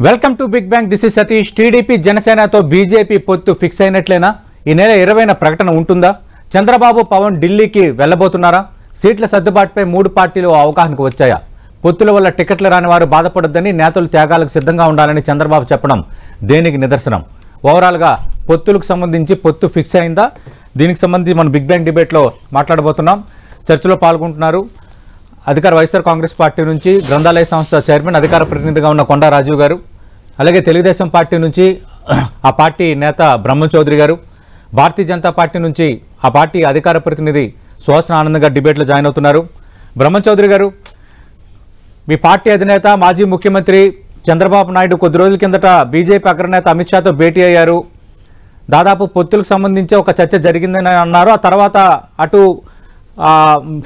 Welcome to big bang. This is Satish. TDP జనసేనతో BJP పొత్తు fix అయినట్లేనా? ఈ నెల 20న ప్రకటన ఉంటుందా? చంద్రబాబు పవన్ ఢిల్లీకి వెళ్లబోతున్నారా? సీట్ల సర్దుబాటుపై మూడు పార్టీలు అవగాహనకు వచ్చాయా? పొత్తుల వల్ల టికెట్లు రాని వారు బాధపడొద్దని, నేతలు త్యాగాలకు సిద్ధంగా ఉండాలని చంద్రబాబు చెప్పడం దేనికి నిదర్శనం? ఓవరాల్గా పొత్తులకు సంబంధించి పొత్తు ఫిక్స్ అయిందా? దీనికి సంబంధించి మనం బిగ్ బ్యాంగ్ డిబేట్లో మాట్లాడబోతున్నాం. చర్చలో పాల్గొంటున్నారు అధికార వైఎస్ఆర్ కాంగ్రెస్ పార్టీ నుంచి గ్రంథాలయ సంస్థ చైర్మన్, అధికార ప్రతినిధిగా ఉన్న కొండా రాజీవ్ గారు, అలాగే తెలుగుదేశం పార్టీ నుంచి ఆ పార్టీ నేత బ్రహ్మచౌదరి గారు, భారతీయ జనతా పార్టీ నుంచి ఆ పార్టీ అధికార ప్రతినిధి సుహాసన ఆనంద్ గారు డిబేట్లో జాయిన్ అవుతున్నారు. బ్రహ్మచౌదరి గారు, మీ పార్టీ అధినేత మాజీ ముఖ్యమంత్రి చంద్రబాబు నాయుడు కొద్ది రోజుల కిందట బీజేపీ అగ్రనేత అమిత్ షాతో భేటీ అయ్యారు. దాదాపు పొత్తులకు సంబంధించి ఒక చర్చ జరిగిందని అన్నారు. ఆ తర్వాత అటు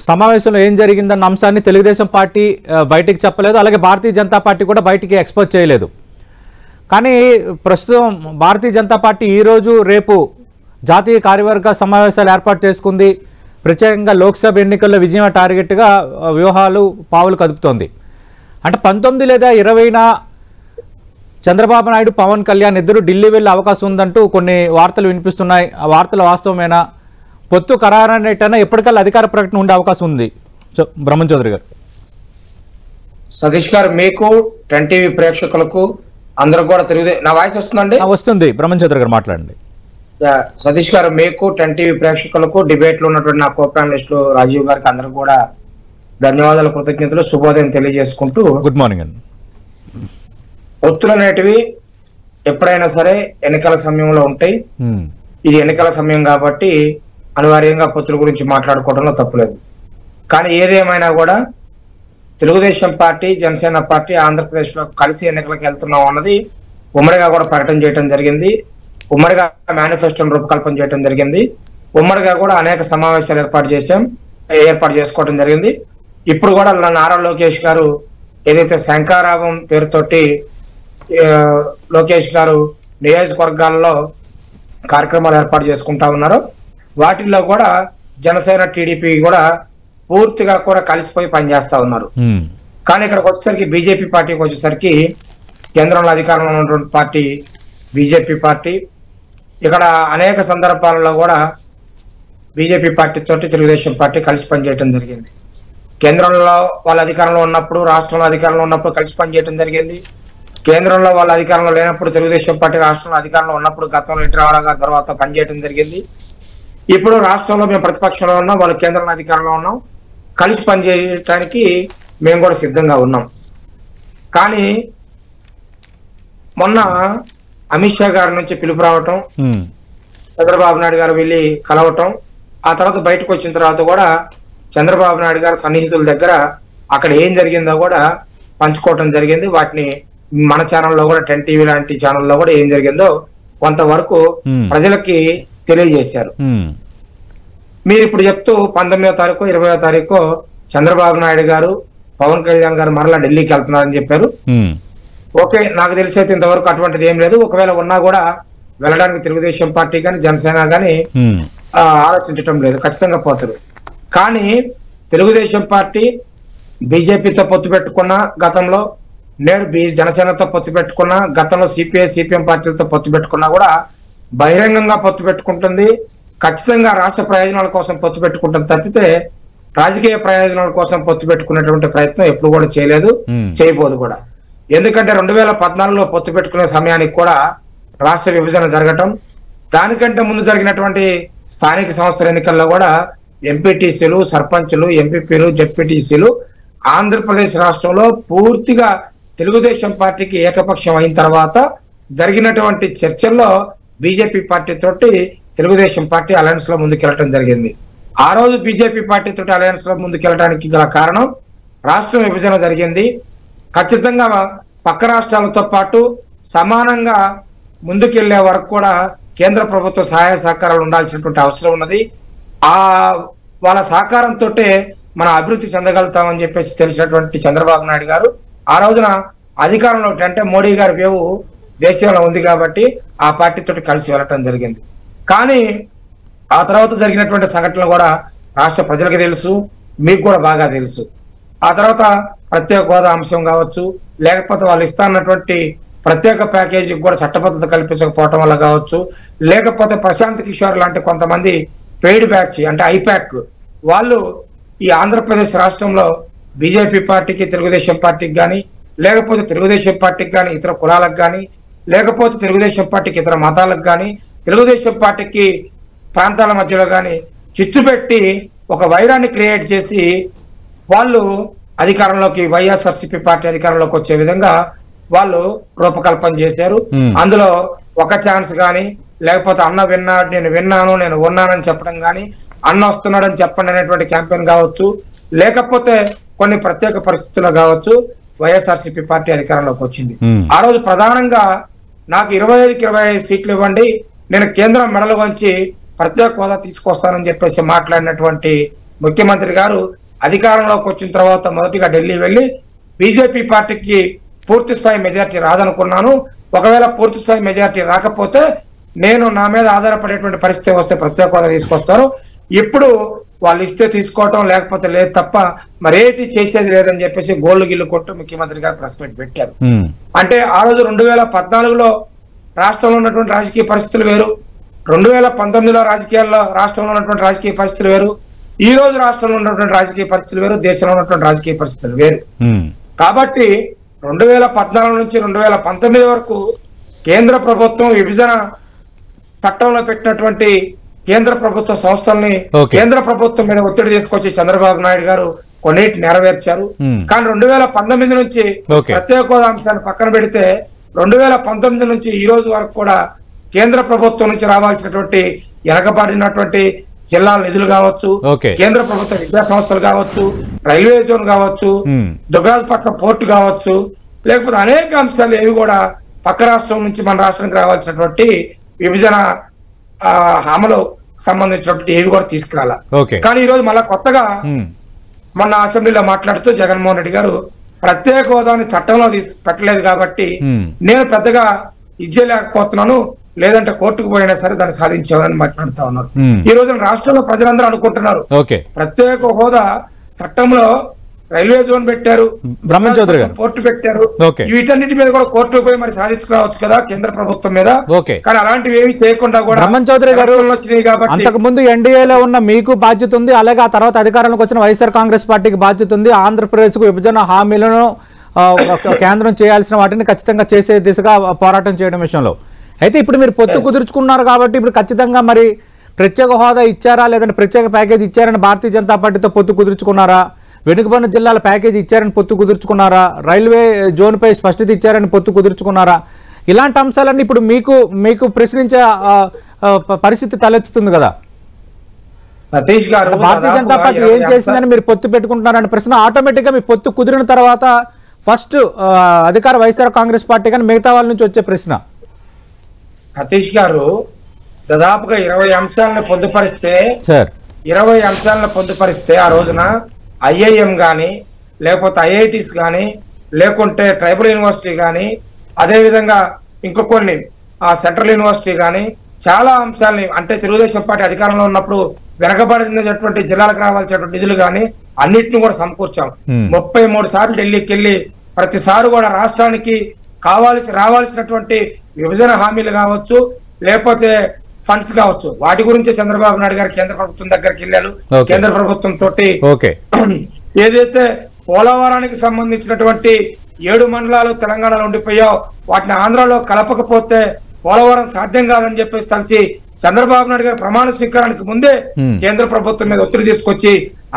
సమావేశంలో ఏం జరిగిందన్న అంశాన్ని తెలుగుదేశం పార్టీ బయటికి చెప్పలేదు, అలాగే భారతీయ జనతా పార్టీ కూడా బయటికి ఎక్స్పోజ్ చేయలేదు. కానీ ప్రస్తుతం భారతీయ జనతా పార్టీ ఈరోజు రేపు జాతీయ కార్యవర్గ సమావేశాలు ఏర్పాటు చేసుకుంది. ప్రత్యేకంగా లోక్సభ ఎన్నికల్లో విజయం టార్గెట్గా వ్యూహాలు పావులు కదుపుతోంది. అంటే 19 లేదా 20న చంద్రబాబు నాయుడు, పవన్ కళ్యాణ్ ఇద్దరు ఢిల్లీ వెళ్ళే అవకాశం ఉందంటూ కొన్ని వార్తలు వినిపిస్తున్నాయి. ఆ వార్తల వాస్తవమేనా? పొత్తు ఖరారైనట్టయినా ఎప్పటికల్లా అధికార ప్రకటన ఉండే అవకాశం ఉంది? బ్రహ్మచౌదరి గారు. సతీష్ గారు, మీకు 10 టీవీ ప్రేక్షకులకు అందరూ కూడా నా వాయిస్ వస్తుందండి? వస్తుంది. బ్రహ్మచౌదరి గారు మాట్లాడండి. సతీష్ గారు, మీకు 10 టీవీ ప్రేక్షకులకు, డిబేట్ లో ఉన్నటువంటి నా కో ప్యానలిస్టులు రాజీవ్ గారికి అందరూ కూడా ధన్యవాదాలు, కృతజ్ఞతలు, శుభోదయం తెలియజేసుకుంటూ, గుడ్ మార్నింగ్ అండి. పొత్తులు అనేటివి ఎప్పుడైనా సరే ఎన్నికల సమయంలో ఉంటాయి. ఇది ఎన్నికల సమయం కాబట్టి అనివార్యంగా పొత్తుల గురించి మాట్లాడుకోవడంలో తప్పులేదు. కానీ ఏదేమైనా కూడా తెలుగుదేశం పార్టీ, జనసేన పార్టీ ఆంధ్రప్రదేశ్లో కలిసి ఎన్నికలకు వెళ్తున్నాం అన్నది ఉమ్మడిగా కూడా ప్రకటన చేయడం జరిగింది. ఉమ్మడిగా మేనిఫెస్టోను రూపకల్పన చేయడం జరిగింది. ఉమ్మడిగా కూడా అనేక సమావేశాలు ఏర్పాటు చేసుకోవడం జరిగింది. ఇప్పుడు కూడా నారా లోకేష్ గారు ఏదైతే శంఖారావం పేరుతోటి లోకేష్ గారు నియోజకవర్గాల్లో కార్యక్రమాలు ఏర్పాటు చేసుకుంటా ఉన్నారో వాటిల్లో కూడా జనసేన, టీడీపీ కూడా పూర్తిగా కూడా కలిసిపోయి పనిచేస్తా ఉన్నారు. కానీ ఇక్కడికి వచ్చేసరికి బీజేపీ పార్టీకి వచ్చేసరికి కేంద్రంలో అధికారంలో ఉన్నటువంటి పార్టీ బీజేపీ పార్టీ. ఇక్కడ అనేక సందర్భాలలో కూడా బీజేపీ పార్టీ తోటి తెలుగుదేశం పార్టీ కలిసి పనిచేయడం జరిగింది. కేంద్రంలో వాళ్ళ అధికారంలో ఉన్నప్పుడు, రాష్ట్రంలో అధికారంలో ఉన్నప్పుడు కలిసి పనిచేయడం జరిగింది. కేంద్రంలో వాళ్ళ అధికారంలో లేనప్పుడు తెలుగుదేశం పార్టీ రాష్ట్రంలో అధికారంలో ఉన్నప్పుడు గతంలో ఎన్టీ రామారావు గారి తర్వాత పనిచేయడం జరిగింది. ఇప్పుడు రాష్ట్రంలో మేము ప్రతిపక్షంలో ఉన్నాం, వాళ్ళు కేంద్రంలో అధికారంలో ఉన్నాం, కలిసి పనిచేయడానికి మేము కూడా సిద్ధంగా ఉన్నాం. కానీ మొన్న అమిత్ షా గారి నుంచి పిలుపు రావటం, చంద్రబాబు నాయుడు గారు వెళ్ళి కలవటం, ఆ తర్వాత బయటకు వచ్చిన తర్వాత కూడా చంద్రబాబు నాయుడు గారు సన్నిహితుల దగ్గర అక్కడ ఏం జరిగిందో కూడా పంచుకోవటం జరిగింది. వాటిని మన ఛానల్లో కూడా 10 టీవీ లాంటి ఛానల్లో కూడా ఏం జరిగిందో కొంతవరకు ప్రజలకి తెలియజేశారు. మీరు ఇప్పుడు చెప్తూ 19వ తారీఖు 20వ తారీఖు చంద్రబాబు నాయుడు గారు, పవన్ కళ్యాణ్ గారు మరలా ఢిల్లీకి వెళ్తున్నారని చెప్పారు. ఓకే, నాకు తెలిసి అయితే ఇంతవరకు అటువంటిది ఏం లేదు. ఒకవేళ ఉన్నా కూడా వెళ్ళడానికి తెలుగుదేశం పార్టీ కానీ జనసేన కానీ ఆలోచించటం లేదు, ఖచ్చితంగా పోతారు. కానీ తెలుగుదేశం పార్టీ బీజేపీతో పొత్తు పెట్టుకున్న గతంలో, నేడు జనసేనతో పొత్తు పెట్టుకున్న గతంలో, సిపిఐ సిపిఎం పార్టీలతో పొత్తు పెట్టుకున్నా కూడా బహిరంగంగా పొత్తు పెట్టుకుంటుంది. ఖచ్చితంగా రాష్ట్ర ప్రయోజనాల కోసం పొత్తు పెట్టుకుంటుంది తప్పితే రాజకీయ ప్రయోజనాల కోసం పొత్తు పెట్టుకునేటువంటి ప్రయత్నం ఎప్పుడు కూడా చేయలేదు, చేయబోదు కూడా. ఎందుకంటే 2014లో పొత్తు పెట్టుకునే సమయానికి కూడా రాష్ట్ర విభజన జరగటం, దానికంటే ముందు జరిగినటువంటి స్థానిక సంస్థల ఎన్నికల్లో కూడా ఎంపీటీసీలు, సర్పంచులు, ఎంపీపీలు, జెడ్పీటీసీలు ఆంధ్రప్రదేశ్ రాష్ట్రంలో పూర్తిగా తెలుగుదేశం పార్టీకి ఏకపక్షం అయిన తర్వాత జరిగినటువంటి చర్చల్లో బీజేపీ పార్టీ తోటి తెలుగుదేశం పార్టీ అలయన్స్ లో ముందుకెళ్లడం జరిగింది. ఆ రోజు బీజేపీ పార్టీ తోటి అలయన్స్ లో ముందుకెళ్ళడానికి గల కారణం రాష్ట్ర విభజన జరిగింది. ఖచ్చితంగా పక్క రాష్ట్రాలతో పాటు సమానంగా ముందుకెళ్లే వరకు కూడా కేంద్ర ప్రభుత్వ సహాయ సహకారాలు ఉండాల్సినటువంటి అవసరం ఉన్నది. వాళ్ళ సహకారంతో మనం అభివృద్ధి చెందగలుగుతామని చెప్పేసి తెలిసినటువంటి చంద్రబాబు నాయుడు గారు ఆ రోజున అధికారంలో అంటే మోడీ గారి వేవు దేశంలో ఉంది కాబట్టి ఆ పార్టీతో కలిసి వెళ్ళటం జరిగింది. కానీ ఆ తర్వాత జరిగినటువంటి సంఘటనలు కూడా రాష్ట్ర ప్రజలకు తెలుసు, మీకు కూడా బాగా తెలుసు. ఆ తర్వాత ప్రత్యేక హోదా అంశం కావచ్చు, లేకపోతే వాళ్ళు ఇస్తానన్నటువంటి ప్రత్యేక ప్యాకేజీకి కూడా చట్టబద్ధత కల్పించకపోవటం వల్ల కావచ్చు, లేకపోతే ప్రశాంత్ కిషోర్ లాంటి కొంతమంది పెయిడ్ బ్యాచ్ అంటే ఐపాక్ వాళ్ళు ఈ ఆంధ్రప్రదేశ్ రాష్ట్రంలో బీజేపీ పార్టీకి, తెలుగుదేశం పార్టీకి కానీ, లేకపోతే తెలుగుదేశం పార్టీకి కానీ ఇతర కులాలకు కానీ, లేకపోతే తెలుగుదేశం పార్టీకి ఇతర మతాలకు కానీ, తెలుగుదేశం పార్టీకి ప్రాంతాల మధ్యలో కానీ చిచ్చు పెట్టి ఒక వైరాన్ని క్రియేట్ చేసి వాళ్ళు అధికారంలోకి, వైఎస్ఆర్సీపీ పార్టీ అధికారంలోకి వచ్చే విధంగా వాళ్ళు రూపకల్పన చేశారు. అందులో ఒక ఛాన్స్ కానీ, లేకపోతే అన్న విన్నాడు, నేను విన్నాను, నేను ఉన్నానని చెప్పడం కానీ, అన్న వస్తున్నాడని చెప్పండి అనేటువంటి క్యాంపెయిన్ కావచ్చు, లేకపోతే కొన్ని ప్రత్యేక పరిస్థితుల్లో కావచ్చు వైఎస్ఆర్సీపీ పార్టీ అధికారంలోకి వచ్చింది. ఆ రోజు ప్రధానంగా నాకు 25కి 25 సీట్లు ఇవ్వండి, నేను కేంద్రం మెడలు వంచి ప్రత్యేక హోదా తీసుకొస్తానని చెప్పేసి మాట్లాడినటువంటి ముఖ్యమంత్రి గారు అధికారంలోకి వచ్చిన తర్వాత మొదటిగా ఢిల్లీ వెళ్ళి బీజేపీ పార్టీకి పూర్తి స్థాయి మెజార్టీ రాదనుకున్నాను, ఒకవేళ పూర్తి స్థాయి మెజార్టీ రాకపోతే నేను నా మీద ఆధారపడేటువంటి పరిస్థితి వస్తే ప్రత్యేక హోదా తీసుకొస్తాను, ఇప్పుడు వాళ్ళు ఇస్తే తీసుకోవటం లేకపోతే లేదు తప్ప మరేటి చేసేది లేదని చెప్పేసి గోళ్లు గిల్లుకుంటూ ముఖ్యమంత్రి గారు ప్రెస్ మీట్ పెట్టారు. అంటే ఆ రోజు 2014లో రాష్ట్రంలో ఉన్నటువంటి రాజకీయ పరిస్థితులు వేరు, 2019లో రాష్ట్రంలో ఉన్నటువంటి రాజకీయ పరిస్థితులు వేరు, ఈ రోజు రాష్ట్రంలో ఉన్నటువంటి రాజకీయ పరిస్థితులు వేరు, దేశంలో ఉన్నటువంటి రాజకీయ పరిస్థితులు వేరు. కాబట్టి 2014 నుంచి 2019 వరకు కేంద్ర ప్రభుత్వం విభజన చట్టంలో పెట్టినటువంటి కేంద్ర ప్రభుత్వ సంస్థల్ని కేంద్ర ప్రభుత్వం మీద ఒత్తిడి తీసుకొచ్చి చంద్రబాబు నాయుడు గారు కొన్నిటిని నెరవేర్చారు. కానీ 2019 నుంచి ప్రత్యేక హోదా అంశాన్ని పక్కన పెడితే 2019 నుంచి ఈ రోజు వరకు కూడా కేంద్ర ప్రభుత్వం నుంచి రావాల్సినటువంటి వెనకబడినటువంటి జిల్లాల నిధులు కావచ్చు, కేంద్ర ప్రభుత్వ విద్యా సంస్థలు కావచ్చు, రైల్వే జోన్ కావచ్చు, దుగ్గరాజపట్నం పోర్టు కావచ్చు, లేకపోతే అనేక అంశాలు ఏవి కూడా పక్క రాష్ట్రం నుంచి మన రాష్ట్రానికి రావాల్సినటువంటి విభజన హామీలో సంబంధించినటువంటి ఏవి కూడా తీసుకురాల. కానీ ఈ రోజు మళ్ళా కొత్తగా మొన్న అసెంబ్లీలో మాట్లాడుతూ జగన్మోహన్ రెడ్డి గారు ప్రత్యేక హోదాని చట్టంలో పెట్టలేదు కాబట్టి నేను పెద్దగా ఇచ్చేయలేకపోతున్నాను, లేదంటే కోర్టుకు పోయినా సరే దాన్ని సాధించామని మాట్లాడుతా ఉన్నారు. ఈ రోజున రాష్ట్రంలో ప్రజలందరూ అనుకుంటున్నారు ప్రత్యేక హోదా చట్టంలో రైల్వే జోన్ పెట్టారు, బ్రహ్మచౌదరి గారు పోర్టు పెట్టారు, వీటన్నిటి మీద కూడా కోర్టుకు పోయి మరి సాధించుకోవచ్చు కదా కేంద్ర ప్రభుత్వం మీద. కానీ అలాంటివి ఏమి చేయకుండా కూడా బ్రహ్మచౌదరి గారు అంతకు ముందు ఎన్డీఏలో ఉన్న మీకు బాధ్యత ఉంది, అలాగే ఆ తర్వాత అధికారంలోకి వచ్చిన వైఎస్ఆర్ కాంగ్రెస్ పార్టీకి బాధ్యత ఉంది. ఆంధ్రప్రదేశ్ కు విభజన హామీలను కేంద్రం చేయాల్సిన వాటిని ఖచ్చితంగా చేసే దిశగా పోరాటం చేయడం విషయంలో. అయితే ఇప్పుడు మీరు పొత్తు కుదుర్చుకున్నారు కాబట్టి ఇప్పుడు ఖచ్చితంగా మరి ప్రత్యేక హోదా ఇచ్చారా, లేదంటే ప్రత్యేక ప్యాకేజ్ ఇచ్చారని భారతీయ జనతా పార్టీతో పొత్తు కుదుర్చుకున్నారా, వెనుకబడిన జిల్లాల ప్యాకేజీ ఇచ్చారని పొత్తు కుదుర్చుకున్నారా, రైల్వే జోన్ పై స్పష్టత ఇచ్చారని పొత్తు కుదుర్చుకున్నారా, ఇలాంటి అంశాలన్నీ ఇప్పుడు మీకు ప్రశ్నించే పరిస్థితి తలెత్తుతుంది కదా. సతీష్ గారు భారతీయ జనతా పార్టీ ఏం చేసిందని మీరు పొత్తు పెట్టుకుంటున్నారనే ప్రశ్న ఆటోమేటిక్ గా మీ పొత్తు కుదిరిన తర్వాత ఫస్ట్ అధికార వైఎస్ఆర్ కాంగ్రెస్ పార్టీ కానీ మిగతా వాళ్ళ నుంచి వచ్చే ప్రశ్న. సతీష్ గారు దాదాపుగా 20 అంశాలను పొందుపరిస్తే 20 అంశాలను పొందుపరిస్తే ఆ రోజున ఐఐఎం కానీ, లేకపోతే ఐఐటీస్ కానీ, లేకుంటే ట్రైబల్ యూనివర్సిటీ కానీ, అదేవిధంగా ఇంకో కొన్ని సెంట్రల్ యూనివర్సిటీ కానీ చాలా అంశాలని అంటే తెలుగుదేశం పార్టీ అధికారంలో ఉన్నప్పుడు వెనకబడినటువంటి జిల్లాలకు రావాల్సినటువంటి నిధులు కానీ అన్నిటిని కూడా సమకూర్చాం. 33 సార్లు ఢిల్లీకి వెళ్ళి ప్రతిసారి కూడా రాష్ట్రానికి రావాల్సినటువంటి విభజన హామీలు కావచ్చు, లేకపోతే ఫండ్స్ కావచ్చు, వాటి గురించి చంద్రబాబు నాయుడు గారు కేంద్ర ప్రభుత్వం దగ్గరికి వెళ్ళారు. కేంద్ర ప్రభుత్వం తోటి ఏదైతే పోలవరానికి సంబంధించినటువంటి 7 మండలాలు తెలంగాణలో ఉండిపోయావు వాటిని ఆంధ్రాలో కలపకపోతే పోలవరం సాధ్యం కాదని చెప్పేసి కలిసి చంద్రబాబు నాయుడు గారు ప్రమాణ స్వీకారానికి ముందే కేంద్ర ప్రభుత్వం మీద ఒత్తిడి తీసుకొచ్చి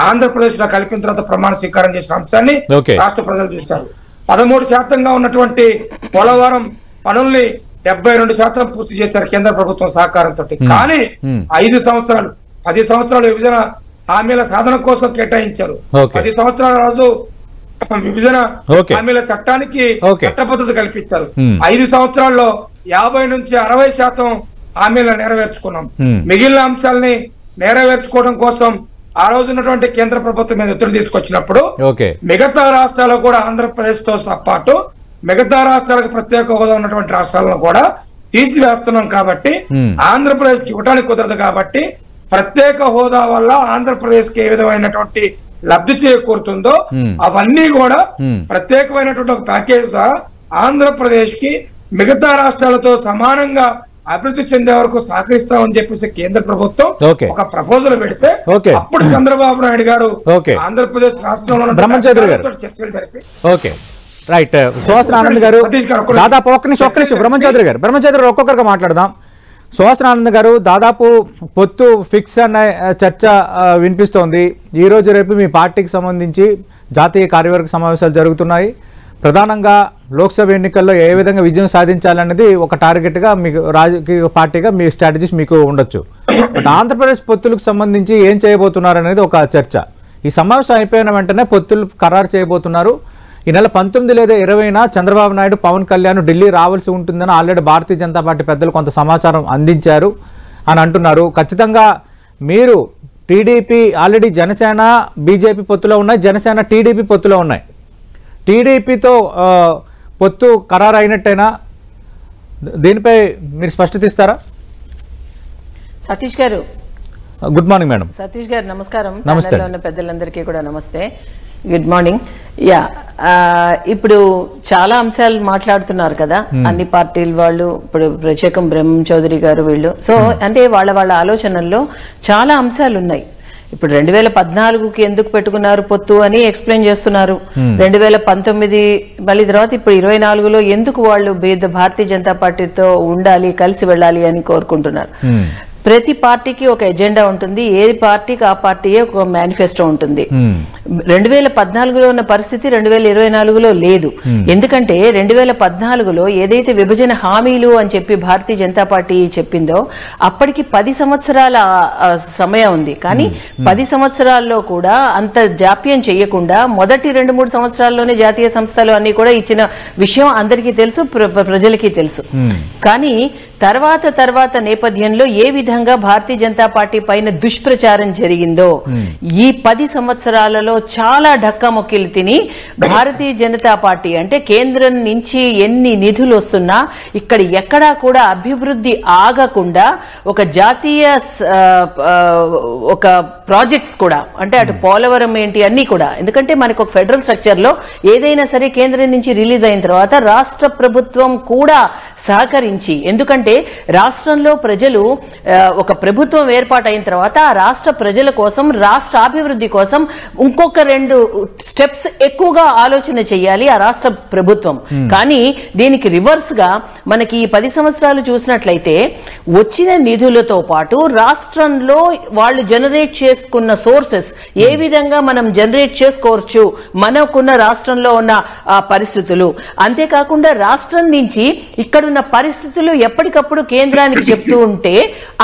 ఆంధ్రప్రదేశ్ లో కలిపిన తర్వాత ప్రమాణ స్వీకారం చేసిన అంశాన్ని రాష్ట్ర ప్రజలు చూశారు. 13% ఉన్నటువంటి పోలవరం పనుల్ని 72% పూర్తి చేశారు కేంద్ర ప్రభుత్వం సహకారంతో. కానీ 5 సంవత్సరాలు 10 సంవత్సరాలు విభజన హామీల సాధన కోసం కేటాయించారు. 10 సంవత్సరాల రోజు విభజన హామీల చట్టానికి చట్టబద్ధత కల్పించారు. 5 సంవత్సరాల్లో 50 నుంచి 60% హామీలను నెరవేర్చుకున్నాం. మిగిలిన అంశాలని నెరవేర్చుకోవడం కోసం ఆ రోజు ఉన్నటువంటి కేంద్ర ప్రభుత్వం మీద ఒత్తిడి తీసుకొచ్చినప్పుడు మిగతా రాష్ట్రాలు కూడా ఆంధ్రప్రదేశ్ తో పాటు మిగతా రాష్ట్రాలకు ప్రత్యేక హోదా ఉన్నటువంటి రాష్ట్రాలను కూడా తీసివేస్తున్నాం. కాబట్టి ఆంధ్రప్రదేశ్ ఇవ్వడానికి కుదరదు. కాబట్టి ప్రత్యేక హోదా వల్ల ఆంధ్రప్రదేశ్ కి ఏ విధమైనటువంటి లబ్ధి చేకూరుతుందో అవన్నీ కూడా ప్రత్యేకమైనటువంటి ఒక ప్యాకేజ్ ద్వారా ఆంధ్రప్రదేశ్ కి మిగతా రాష్ట్రాలతో సమానంగా అభివృద్ధి చెందే వరకు సహకరిస్తామని చెప్పేసి కేంద్ర ప్రభుత్వం ఒక ప్రపోజల్ పెడితే అప్పుడు చంద్రబాబు నాయుడు గారు ఆంధ్రప్రదేశ్ రాష్ట్రంలో చర్చలు జరిపి రైట్. సుహాస్ ఆనంద్ గారు దాదాపు ఒక్క నిమిషం బ్రహ్మచౌదరి గారు ఒక్కొక్కరికి మాట్లాడదాం. సుహాస్ ఆనంద్ గారు, దాదాపు పొత్తు ఫిక్స్ అనే చర్చ వినిపిస్తోంది. ఈ రోజు రేపు మీ పార్టీకి సంబంధించి జాతీయ కార్యవర్గ సమావేశాలు జరుగుతున్నాయి. ప్రధానంగా లోక్సభ ఎన్నికల్లో ఏ విధంగా విజయం సాధించాలనేది ఒక టార్గెట్గా మీకు రాజకీయ పార్టీగా మీ స్ట్రాటజీస్ మీకు ఉండొచ్చు. బట్ ఆంధ్రప్రదేశ్ పొత్తులకు సంబంధించి ఏం చేయబోతున్నారు అనేది ఒక చర్చ. ఈ సమావేశం అయిపోయిన వెంటనే పొత్తులు ఖరారు చేయబోతున్నారు. ఈ నెల 19 లేదా 20న చంద్రబాబు నాయుడు, పవన్ కళ్యాణ్ ఢిల్లీ రావాల్సి ఉంటుందని ఆల్రెడీ భారతీయ జనతా పార్టీ పెద్దలు కొంత సమాచారం అందించారు అని అంటున్నారు. ఖచ్చితంగా మీరు టీడీపీ ఆల్రెడీ జనసేన బీజేపీ పొత్తులో ఉన్నాయి, జనసేన టీడీపీ పొత్తులో ఉన్నాయి. టీడీపీతో పొత్తు ఖరారు అయినట్టేనా? దీనిపై మీరు స్పష్టత ఇస్తారా? సతీష్ గారు గుడ్ మార్నింగ్ మేడం. సతీష్ గారు నమస్కారం. నమస్తే. ఉన్న పెద్దలందరికీ కూడా నమస్తే, గుడ్ మార్నింగ్. ఇప్పుడు చాలా అంశాలు మాట్లాడుతున్నారు కదా అన్ని పార్టీల వాళ్ళు. ఇప్పుడు ప్రత్యేకం బ్రహ్మచౌదరి గారు వీళ్ళు. సో అంటే వాళ్ళ ఆలోచనల్లో చాలా అంశాలు ఉన్నాయి. ఇప్పుడు 2014కి ఎందుకు పెట్టుకున్నారు పొత్తు అని ఎక్స్ప్లెయిన్ చేస్తున్నారు. 2019 మళ్ళీ తర్వాత ఇప్పుడు 24లో ఎందుకు వాళ్ళు భారతీయ జనతా పార్టీతో ఉండాలి, కలిసి వెళ్ళాలి అని కోరుకుంటున్నారు. ప్రతి పార్టీకి ఒక ఎజెండా ఉంటుంది. ఏ పార్టీకి ఆ పార్టీయే ఒక మేనిఫెస్టో ఉంటుంది. 2014లో ఉన్న పరిస్థితి 2024లో లేదు. ఎందుకంటే 2014లో ఏదైతే విభజన హామీలు అని చెప్పి భారతీయ జనతా పార్టీ చెప్పిందో అప్పటికి 10 సంవత్సరాల సమయం ఉంది. కానీ 10 సంవత్సరాల్లో కూడా అంత జాప్యం చేయకుండా మొదటి 2-3 సంవత్సరాల్లోనే జాతీయ సంస్థలు అన్ని కూడా ఇచ్చిన విషయం అందరికీ తెలుసు, ప్రజలకి తెలుసు. కానీ తర్వాత నేపథ్యంలో ఏ విధంగా భారతీయ జనతా పార్టీ పైన దుష్ప్రచారం జరిగిందో ఈ 10 సంవత్సరాలలో చాలా ఢక్కా మొక్కిలు తిని భారతీయ జనతా పార్టీ అంటే కేంద్రం నుంచి ఎన్ని నిధులు వస్తున్నా ఇక్కడ ఎక్కడా కూడా అభివృద్ధి ఆగకుండా ఒక జాతీయ ఒక ప్రాజెక్ట్స్ కూడా అంటే అటు పోలవరం ఏంటి అన్ని కూడా, ఎందుకంటే మనకు ఒక ఫెడరల్ స్ట్రక్చర్ లో ఏదైనా సరే కేంద్రం నుంచి రిలీజ్ అయిన తర్వాత రాష్ట్ర ప్రభుత్వం కూడా సహకరించి, ఎందుకంటే రాష్ట్రంలో ప్రజలు ఒక ప్రభుత్వం ఏర్పాటైన తర్వాత ఆ రాష్ట్ర ప్రజల కోసం, రాష్ట్ర అభివృద్ధి కోసం ఇంకొక 2 స్టెప్స్ ఎక్కువగా ఆలోచన చేయాలి ఆ రాష్ట్ర ప్రభుత్వం. కానీ దీనికి రివర్స్ గా మనకి ఈ 10 సంవత్సరాలు చూసినట్లయితే వచ్చిన నిధులతో పాటు రాష్ట్రంలో వాళ్ళు జనరేట్ చేసుకున్న సోర్సెస్ ఏ విధంగా మనం జనరేట్ చేసుకోవచ్చు మనకున్న రాష్ట్రంలో ఉన్న పరిస్థితులు, అంతేకాకుండా రాష్ట్రం నుంచి ఇక్కడున్న పరిస్థితులు ఎప్పటికప్పుడు కేంద్రానికి చెప్తూ ఉంటే